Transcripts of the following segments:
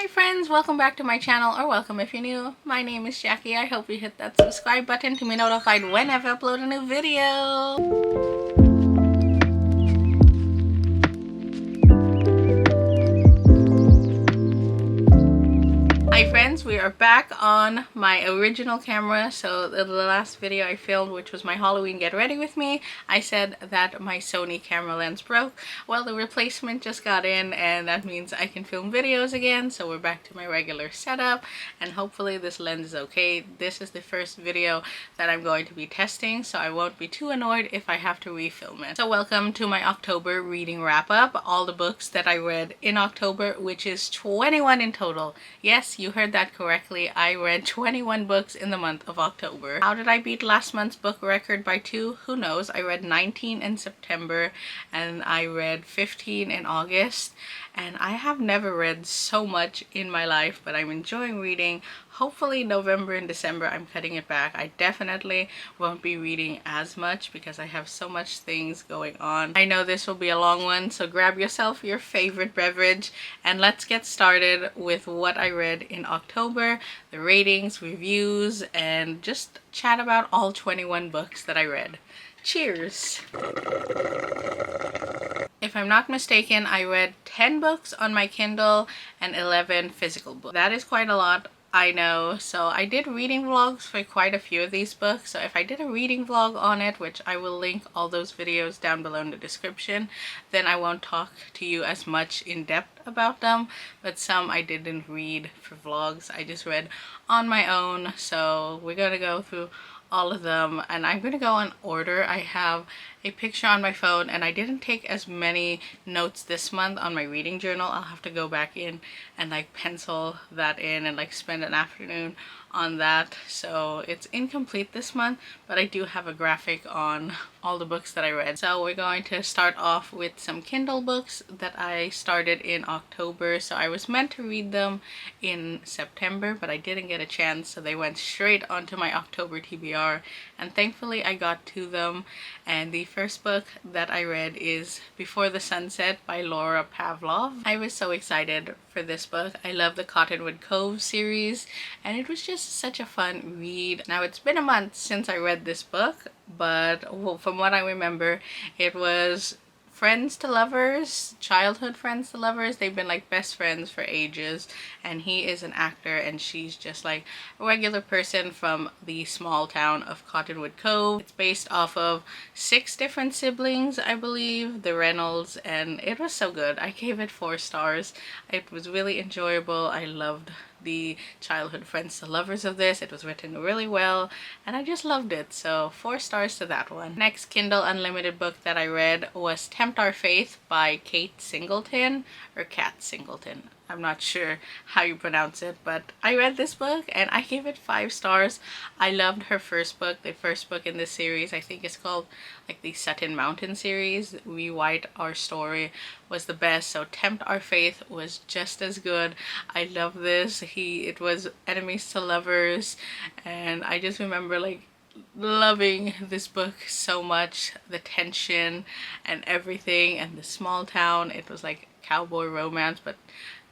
Hi friends, welcome back to my channel, or welcome if you're new. My name is Jackie. I hope you hit that subscribe button to be notified whenever I upload a new video. Hi friends, we are back on my original camera. So the last video I filmed, which was my Halloween get ready with me, I said that my Sony camera lens broke. Well, the replacement just got in, and that means I can film videos again. So we're back to my regular setup, and hopefully this lens is okay. This is the first video that I'm going to be testing, so I won't be too annoyed if I have to refilm it. So welcome to my October reading wrap up. All the books that I read in October, which is 21 in total. Yes, you heard that correctly. I read 21 books in the month of October. How did I beat last month's book record by 2? Who knows? I read 19 in September and I read 15 in August. And I have never read so much in my life, but I'm enjoying reading. Hopefully November and December I'm cutting it back. I definitely won't be reading as much because I have so much things going on. I know this will be a long one, so grab yourself your favorite beverage and let's get started with what I read in October, the ratings, reviews, and just chat about all 21 books that I read. Cheers! If I'm not mistaken, I read 10 books on my Kindle and 11 physical books. That is quite a lot, I know. So I did reading vlogs for quite a few of these books. So if I did a reading vlog on it, which I will link all those videos down below in the description, then I won't talk to you as much in depth about them. But some I didn't read for vlogs. I just read on my own. So we're gonna go through all of them, and I'm gonna go in order. I have a picture on my phone, and I didn't take as many notes this month on my reading journal. I'll have to go back in and like pencil that in and like spend an afternoon on that, so it's incomplete this month, but I do have a graphic on all the books that I read. So we're going to start off with some Kindle books that I started in October. So I was meant to read them in September, but I didn't get a chance, so they went straight onto my October TBR, and thankfully I got to them. And the first book that I read is Before the Sunset by Laura Pavlov. I was so excited for this book. I love the Cottonwood Cove series, and it was just such a fun read. Now it's been a month since I read this book, but from what I remember, it was friends to lovers, childhood friends to lovers. They've been like best friends for ages, and he is an actor and she's just like a regular person from the small town of Cottonwood Cove. It's based off of 6 different siblings, I believe, the Reynolds, and it was so good. I gave it 4 stars. It was really enjoyable. I loved the childhood friends to lovers of this. It was written really well and I just loved it, so 4 stars to that one. Next Kindle Unlimited book that I read was Tempt Our Faith by Kate Singleton, or Kat Singleton. I'm not sure how you pronounce it, but I read this book and I gave it 5 stars. I loved her first book. The first book in this series, I think it's called like the Sutton Mountain series, Rewrite Our Story, was the best. So Tempt Our Faith was just as good. I love this. It was enemies to lovers, and I just remember like loving this book so much. The tension and everything, and the small town. It was like cowboy romance, but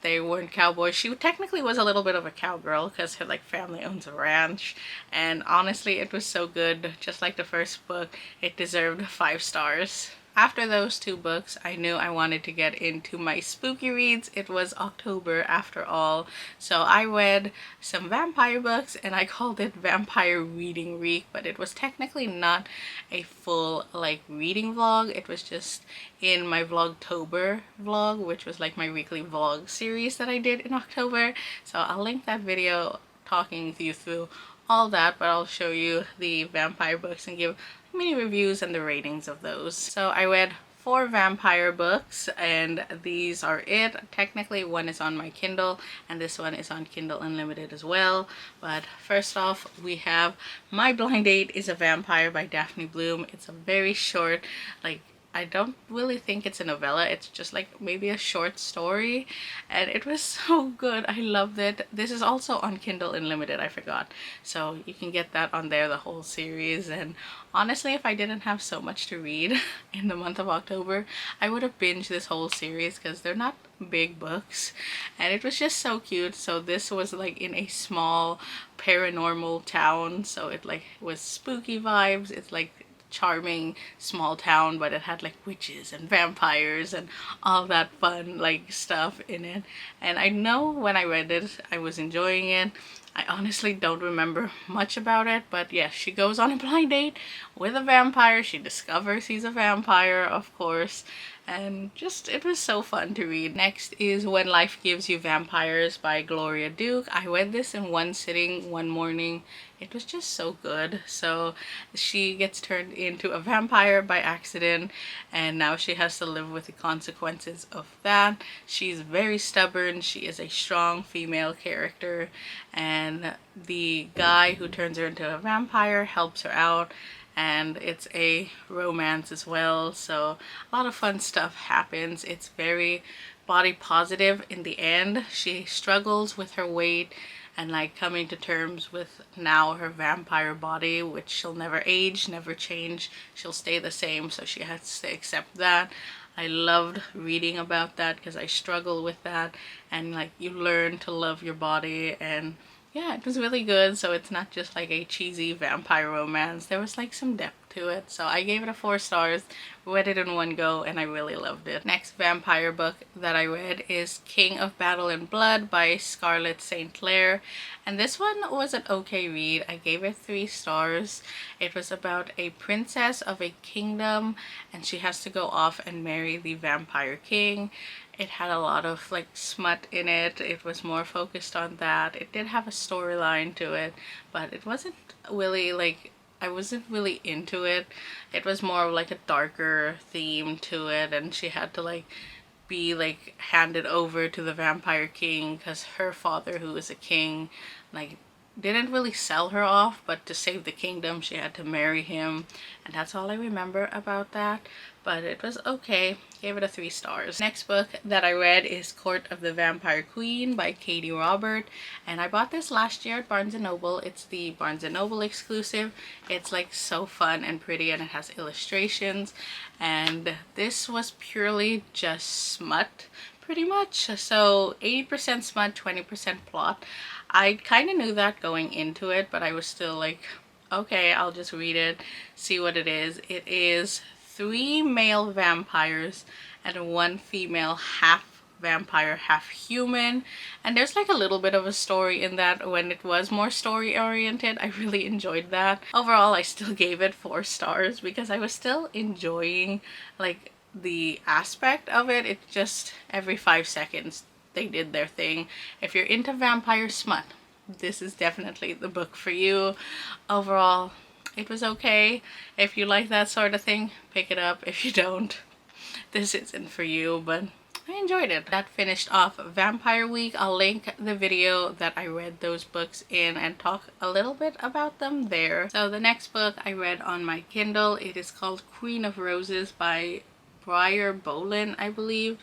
they weren't cowboys. She technically was a little bit of a cowgirl because her like family owns a ranch, and honestly it was so good. Just like the first book, it deserved 5 stars. After those 2 books, I knew I wanted to get into my spooky reads. It was October after all, so I read some vampire books, and I called it Vampire Reading Week, but it was technically not a full like reading vlog. It was just in my Vlogtober vlog, which was like my weekly vlog series that I did in October. So I'll link that video talking you through all that, but I'll show you the vampire books and give mini reviews and the ratings of those. So I read 4 vampire books, and these are it. Technically one is on my Kindle and this one is on Kindle Unlimited as well. But first off, we have My Blind Date is a Vampire by Daphne Bloom. It's a very short, like I don't really think it's a novella. It's just like maybe a short story, and it was so good. I loved it. This is also on Kindle Unlimited, I forgot. So you can get that on there, the whole series. And honestly, if I didn't have so much to read in the month of October, I would have binged this whole series because they're not big books, and it was just so cute. So this was like in a small paranormal town, so it like was spooky vibes. It's like charming small town, but it had like witches and vampires and all that fun like stuff in it. And I know when I read it, I was enjoying it. I honestly don't remember much about it, but yeah, she goes on a blind date with a vampire. She discovers he's a vampire, of course, and just it was so fun to read. Next is When Life Gives You Vampires by Gloria Duke. I read this in one sitting one morning. It was just so good. So she gets turned into a vampire by accident, and now she has to live with the consequences of that. She's very stubborn. She is a strong female character, and the guy who turns her into a vampire helps her out, and it's a romance as well. So a lot of fun stuff happens. It's very body positive in the end. She struggles with her weight and like coming to terms with now her vampire body, which she'll never age, never change. She'll stay the same, so she has to accept that. I loved reading about that because I struggle with that, and like you learn to love your body. And yeah, it was really good. So it's not just like a cheesy vampire romance. There was like some depth to it. So I gave it a 4 stars, read it in one go, and I really loved it. Next vampire book that I read is King of Battle and Blood by Scarlett St. Clair. And this one was an okay read. I gave it 3 stars. It was about a princess of a kingdom, and she has to go off and marry the vampire king. It had a lot of like smut in it. It was more focused on that. It did have a storyline to it, but it wasn't really like, I wasn't really into it. It was more of like a darker theme to it, and she had to like be like handed over to the vampire king because her father, who was a king, like didn't really sell her off, but to save the kingdom she had to marry him. And that's all I remember about that, but it was okay. Gave it a 3 stars. Next book that I read is Court of the Vampire Queen by Katie Robert, and I bought this last year at Barnes & Noble. It's the Barnes & Noble exclusive. It's like so fun and pretty, and it has illustrations, and this was purely just smut pretty much. So 80% smut, 20% plot. I kind of knew that going into it, but I was still like, okay, I'll just read it, see what it is. It is 3 male vampires and 1 female, half vampire, half human. And there's like a little bit of a story in that. When it was more story oriented, I really enjoyed that. Overall, I still gave it 4 stars because I was still enjoying like the aspect of it. It just every 5 seconds they did their thing. If you're into vampire smut, this is definitely the book for you. Overall, it was okay. If you like that sort of thing, pick it up. If you don't, this isn't for you, but I enjoyed it. That finished off Vampire Week. I'll link the video that I read those books in and talk a little bit about them there. So the next book I read on my Kindle, it is called Queen of Roses by Briar Bolin, I believe.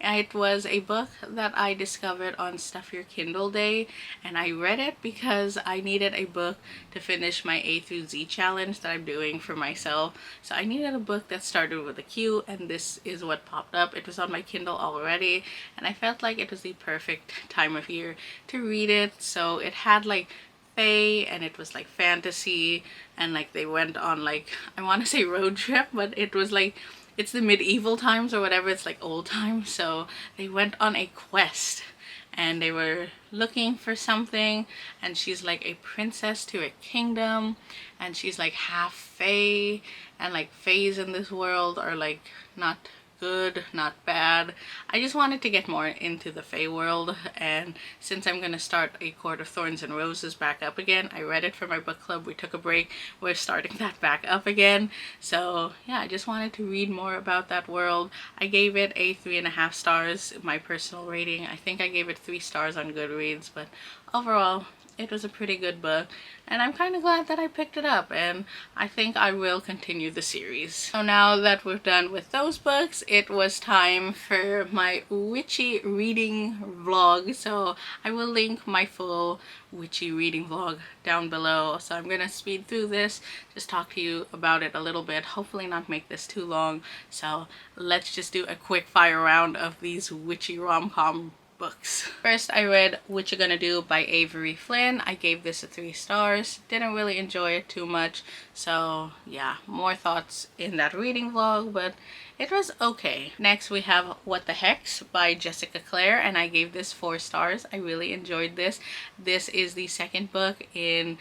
It was a book that I discovered on Stuff Your Kindle Day, and I read it because I needed a book to finish my A through Z challenge that I'm doing for myself. So I needed a book that started with a Q, and this is what popped up. It was on my Kindle already, and I felt like it was the perfect time of year to read it. So it had like fae, and it was like fantasy, and like they went on like, I want to say road trip, but it was like, it's the medieval times or whatever. It's like old times. So they went on a quest and they were looking for something, and she's like a princess to a kingdom, and she's like half fae, and like faes in this world are like not good, not bad. I just wanted to get more into the fae world, and since I'm gonna start A Court of Thorns and Roses back up again, I read it for my book club. We took a break, we're starting that back up again. So yeah, I just wanted to read more about that world. I gave it a 3.5 stars, my personal rating. I think I gave it 3 stars on Goodreads, but overall it was a pretty good book, and I'm kind of glad that I picked it up, and I think I will continue the series. So now that we're done with those books, it was time for my witchy reading vlog. So I will link my full witchy reading vlog down below. So I'm gonna speed through this, just talk to you about it a little bit, hopefully not make this too long. So let's just do a quick fire round of these witchy rom-com books. First, I read What You Gonna Do by Avery Flynn. I gave this a 3 stars. Didn't really enjoy it too much, so yeah, more thoughts in that reading vlog, but it was okay. Next, we have What the Hex by Jessica Clare, and I gave this 4 stars. I really enjoyed this. This is the second book in,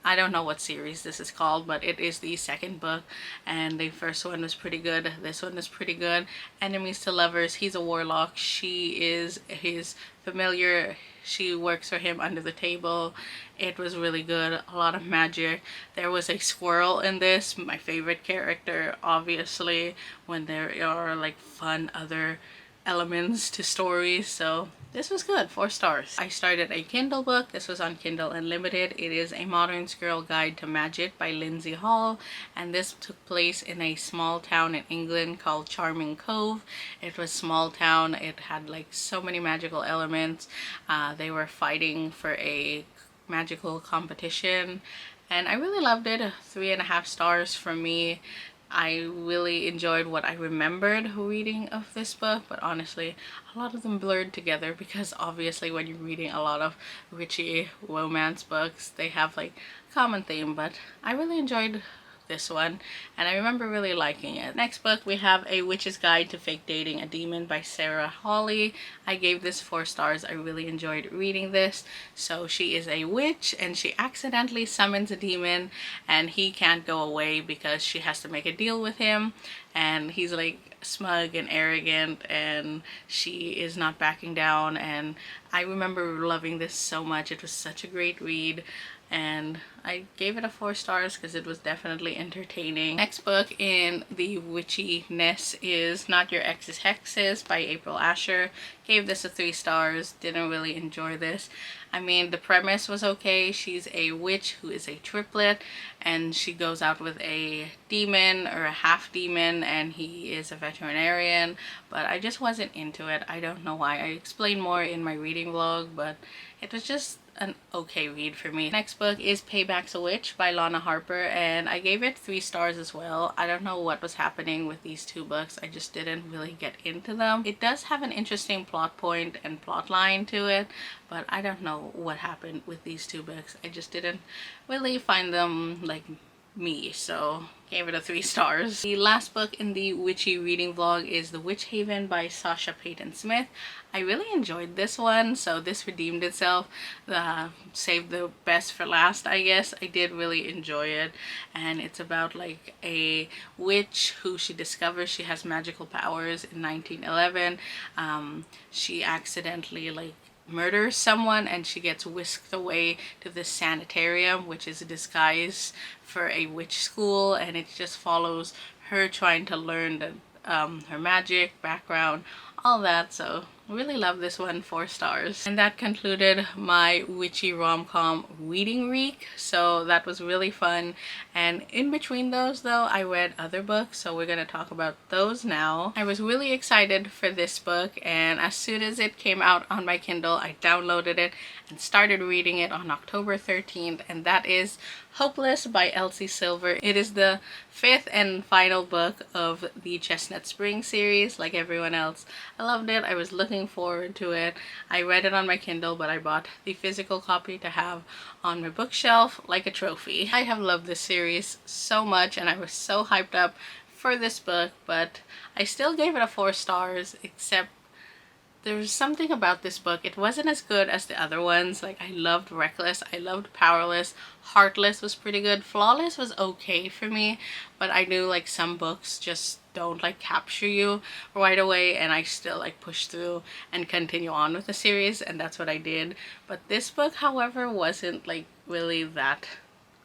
I don't know what series this is called, but it is the second book, and the first one was pretty good. This one is pretty good. Enemies to Lovers, he's a warlock. She is his familiar. She works for him under the table. It was really good. A lot of magic. There was a squirrel in this, my favorite character, obviously, when there are like fun other elements to stories. So this was good, 4 stars. I started a Kindle book. This was on Kindle Unlimited. It is A Modern Girl Guide to Magic by Lindsay Hall, and this took place in a small town in England called Charming Cove. It was small town. It had like so many magical elements. They were fighting for a magical competition, and I really loved it. 3.5 stars from me. I really enjoyed what I remembered reading of this book, but honestly, a lot of them blurred together because obviously when you're reading a lot of witchy romance books, they have like a common theme, but I really enjoyed this one, and I remember really liking it. Next book, we have A Witch's Guide to Fake Dating a Demon by Sarah Hawley. I gave this 4 stars. I really enjoyed reading this. So she is a witch, and she accidentally summons a demon, and he can't go away because she has to make a deal with him, and he's like smug and arrogant, and she is not backing down. And I remember loving this so much. It was such a great read, and I gave it a 4 stars because it was definitely entertaining. Next book in the witchiness is Not Your Ex's Hexes by April Asher. Gave this a 3 stars. Didn't really enjoy this. I mean, the premise was okay. She's a witch who is a triplet, and she goes out with a demon or a half demon, and he is a veterinarian, but I just wasn't into it. I don't know why. I explain more in my reading vlog, but it was just an okay read for me. Next book is Payback's a Witch by Lana Harper, and I gave it 3 stars as well. I don't know what was happening with these 2 books. I just didn't really get into them. It does have an interesting plot point and plot line to it, but I don't know what happened with these 2 books. I just didn't really find them like me, so gave it a 3 stars. The last book in the witchy reading vlog is The Witch Haven by Sasha Payton Smith. I really enjoyed this one, so this redeemed itself. Saved the best for last, I guess. I did really enjoy it, and it's about like a witch who she discovers she has magical powers in 1911. She accidentally like murders someone, and she gets whisked away to this sanitarium, which is a disguise for a witch school, and it just follows her trying to learn the, her magic background, all that. So really love this one, 4 stars. And that concluded my witchy rom-com reading week, so that was really fun. And in between those though, I read other books, so we're gonna talk about those now. I was really excited for this book, and as soon as it came out on my Kindle, I downloaded it and started reading it on October 13th, and that is Hopeless by Elsie Silver. It is the 5th and final book of the Chestnut Spring series, like everyone else. I loved it. I was looking forward to it. I read it on my Kindle, but I bought the physical copy to have on my bookshelf like a trophy. I have loved this series so much, and I was so hyped up for this book, but I still gave it a 4 stars, except there was something about this book. It wasn't as good as the other ones. Like, I loved Reckless, I loved Powerless, Heartless was pretty good, Flawless was okay for me, but I knew like some books just don't like capture you right away, and I still like push through and continue on with the series, and that's what I did. But this book, however, wasn't like really that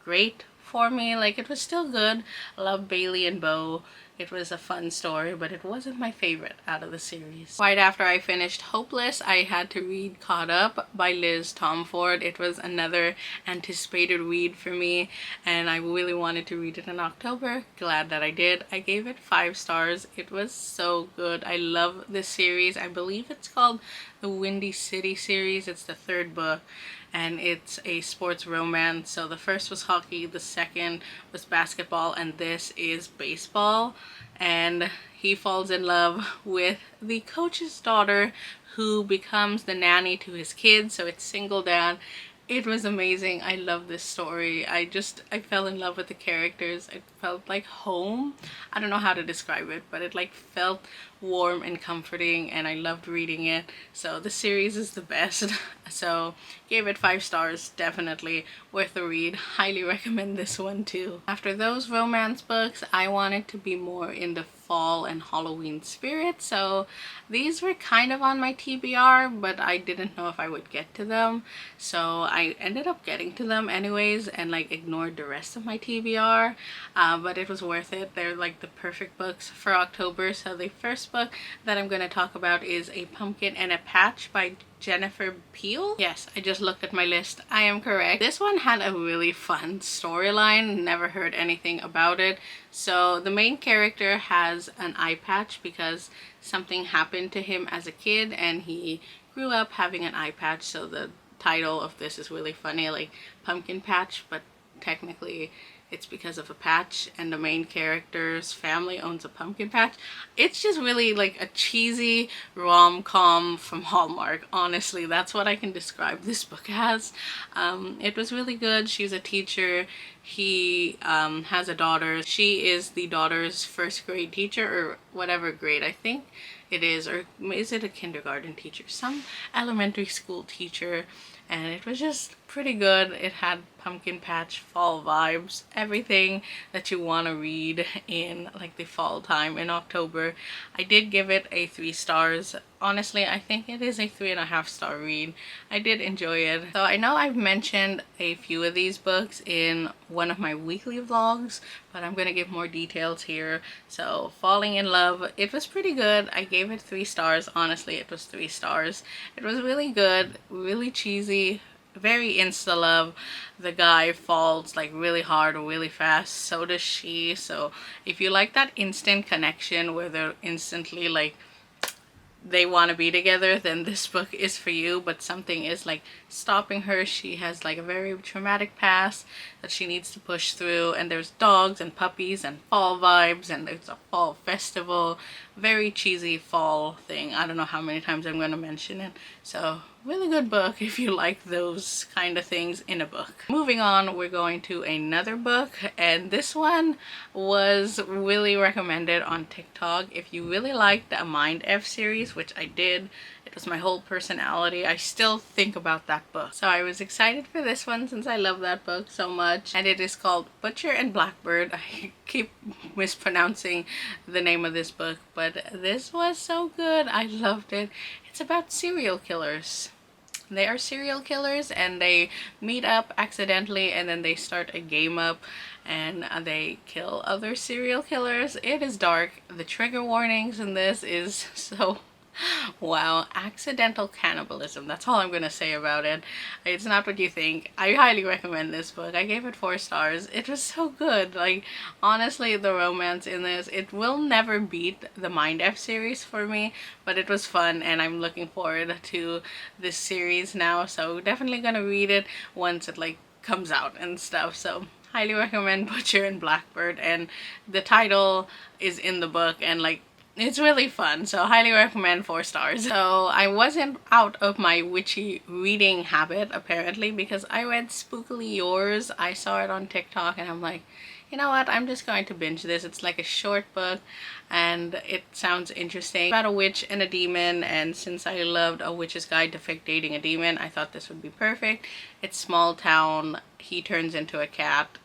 great for me. Like, it was still good. I love Bailey and Bo. It was a fun story, but it wasn't my favorite out of the series. Right after I finished Hopeless, I had to read Caught Up by Liz Tomford. It was another anticipated read for me, and I really wanted to read it in October. Glad that I did. I gave it 5 stars. It was so good. I love this series. I believe it's called the Windy City series. It's the 3rd book, and it's a sports romance. So the first was hockey, the second was basketball, and this is baseball. And he falls in love with the coach's daughter, who becomes the nanny to his kids. So it's single dad. It was amazing. I love this story. I fell in love with the characters. It felt like home. I don't know how to describe it, but it like felt warm and comforting, and I loved reading it. So the series is the best. So gave it 5 stars. Definitely worth a read. Highly recommend this one too. After those romance books, I wanted to be more in the fall and Halloween spirit, so these were kind of on my TBR, but I didn't know if I would get to them, so I ended up getting to them anyways and like ignored the rest of my TBR. But it was worth it. They're like the perfect books for October. So the first book that I'm going to talk about is A Pumpkin and a Patch by Jennifer Peel. Yes, I just looked at my list. I am correct. This one had a really fun storyline. Never heard anything about it. So the main character has an eye patch because something happened to him as a kid, and he grew up having an eye patch. So the title of this is really funny, like pumpkin patch, but technically it's because of a patch, and the main character's family owns a pumpkin patch. It's just really like a cheesy rom-com from Hallmark. Honestly, that's what I can describe this book as. It was really good. She's a teacher. He has a daughter. She is the daughter's 1st grade teacher, or whatever grade I think it is, or is it a kindergarten teacher? Some elementary school teacher. And it was just pretty good. It had pumpkin patch fall vibes, everything that you want to read in like the fall time in October. I did give it a 3 stars. Honestly, I think it is a 3.5 star read. I did enjoy it. So I know I've mentioned a few of these books in one of my weekly vlogs, but I'm gonna give more details here. So Falling in Love, it was pretty good. I gave it 3 stars. Honestly, it was 3 stars. It was really good, really cheesy, very insta love. The guy falls like really hard or really fast, so does she. So if you like that instant connection where they're instantly like they want to be together, then this book is for you. But something is like stopping her. She has like a very traumatic past that she needs to push through, and there's dogs and puppies and fall vibes, and there's a fall festival. Very cheesy fall thing. I don't know how many times I'm going to mention it. So really good book if you like those kind of things in a book. Moving on, we're going to another book, and this one was really recommended on TikTok. If you really liked the Mind F series, which I did, it was my whole personality. I still think about that book. So I was excited for this one since I love that book so much. And it is called Butcher and Blackbird. I keep mispronouncing the name of this book, but this was so good. I loved it. It's about serial killers. They are serial killers, and they meet up accidentally, and then they start a game up, and they kill other serial killers. It is dark. The trigger warnings in this is so wow. Accidental cannibalism. That's all I'm gonna say about it. It's not what you think. I highly recommend this book. I gave it 4 stars. It was so good. Like, honestly, the romance in this, it will never beat the Mind F series for me, but it was fun, and I'm looking forward to this series now. So definitely gonna read it once it like comes out and stuff. So highly recommend Butcher and Blackbird, and the title is in the book, and like it's really fun, so highly recommend. 4 stars. So I wasn't out of my witchy reading habit apparently, because I read Spookily Yours. I saw it on TikTok, and I'm like, you know what, I'm just going to binge this. It's like a short book, and it sounds interesting. About a witch and a demon, and since I loved A Witch's Guide to Fake Dating a Demon, I thought this would be perfect. It's small town. He turns into a cat.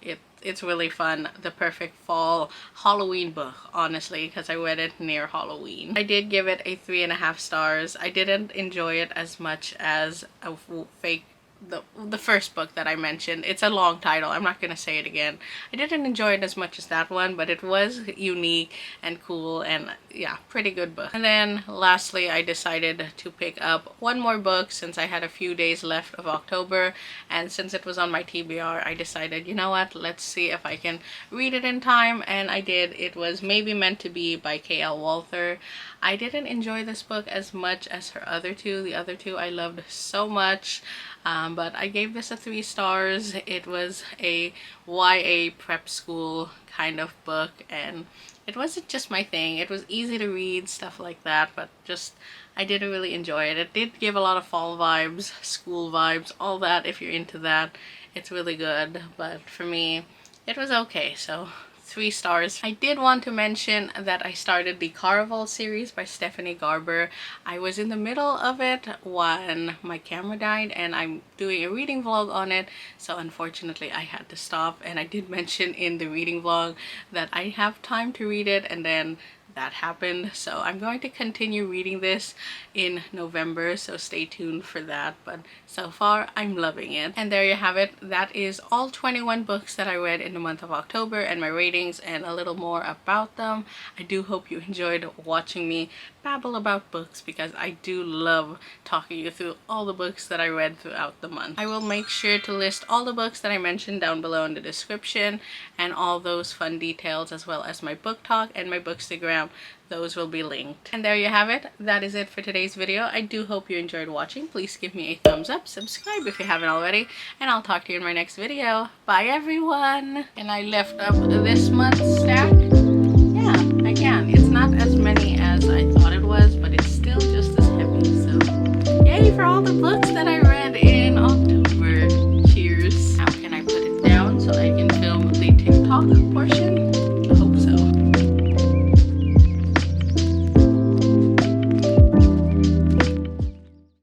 It's really fun. The perfect fall Halloween book, honestly, because I read it near Halloween. I did give it a 3.5 stars. I didn't enjoy it as much as A Fake the first book that I mentioned. It's a long title. I'm not gonna say it again. I didn't enjoy it as much as that one, but it was unique and cool, and yeah, pretty good book. And then lastly, I decided to pick up one more book since I had a few days left of October, and since it was on my TBR, I decided, you know what, let's see if I can read it in time, and I did. It was Maybe Meant to Be by K.L. Walther. I didn't enjoy this book as much as her other two. The other two I loved so much. But I gave this a 3 stars. It was a YA prep school kind of book, and it wasn't just my thing. It was easy to read, stuff like that, but just I didn't really enjoy it. It did give a lot of fall vibes, school vibes, all that. If you're into that, it's really good, but for me it was okay, so 3 stars. I did want to mention that I started the Caraval series by Stephanie Garber. I was in the middle of it when my camera died, and I'm doing a reading vlog on it, so unfortunately I had to stop. And I did mention in the reading vlog that I have time to read it, and then that happened. So I'm going to continue reading this in November, so stay tuned for that. But so far I'm loving it. And there you have it. That is all 21 books that I read in the month of October, and my ratings and a little more about them. I do hope you enjoyed watching me babble about books, because I do love talking you through all the books that I read throughout the month. I will make sure to list all the books that I mentioned down below in the description, and all those fun details, as well as my book talk and my bookstagram. Those will be linked. And there you have it. That is it for today's video. I do hope you enjoyed watching. Please give me a thumbs up, subscribe if you haven't already, and I'll talk to you in my next video. Bye everyone! And I left up this month's stack. Yeah, I can. It's not as many as I thought it was, but it's still just as heavy. So yay for all the books that I read.